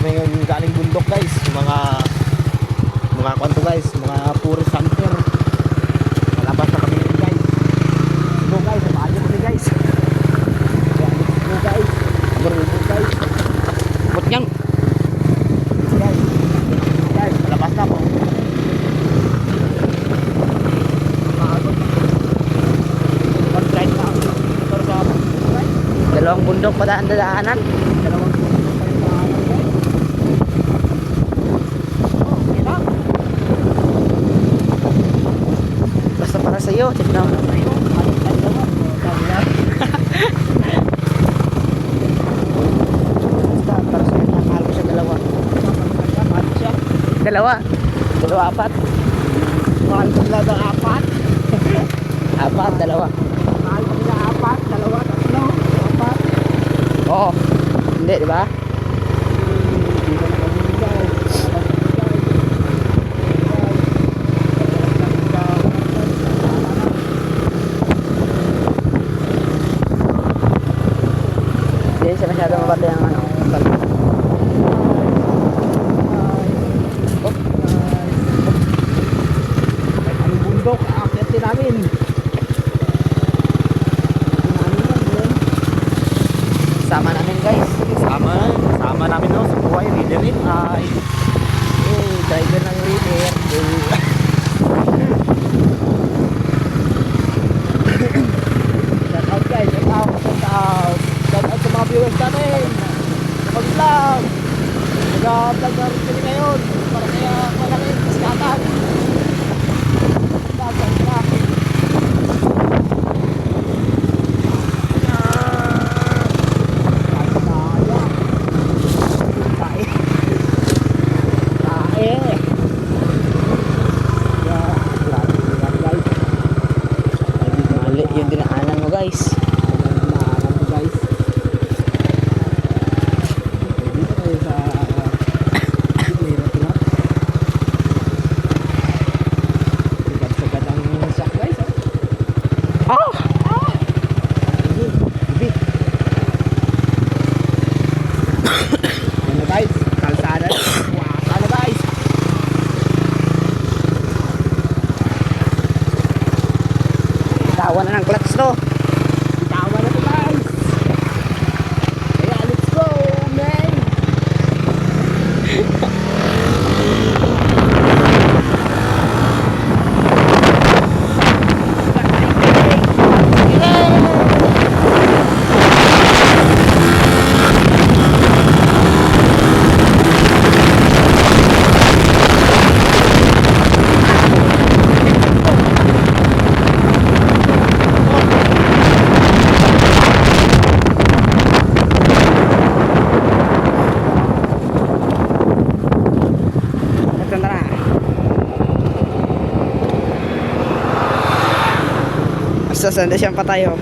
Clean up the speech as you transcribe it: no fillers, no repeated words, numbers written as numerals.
kami ngayon galing bundok guys. Mga kwanto guys, mga purist hunter. Malabas na kami ngayon guys. Go guys, samahan nyo kami guys. Go guys, marunong guys. Put nyang. Guys, guys, malabas na po. Dalawang bundok pa daan-daanan. Dalawang bundok pa yung daanan guys. Okay lang. Basta para sa iyo, check na. Dalawa. Dalawa, apat. Mahal ko nila ng apat. Apat, dalawa. Mahal ko nila apat. Dalawa, tatlo, apat. Oo. Hindi, di ba? Hindi siya masyadong mabati ang ano. Ang bundok, aakyat din namin. Sama namin guys. Sama namin no, sa buhay, leader rin ay Driver ng river. shout out guys, shout out sa mga viewers natin. Pag-vlog, nag-vlog na rin kami ngayon para kaya malaki kaskatan. Mali yung dinaanan mo guys. Oh! Guys, kalsada. Kalsada guys. Tawa na ng clutch to. Tawa na to guys. Kaya let's go, man. Ito na. Basta sanda siyang patayo.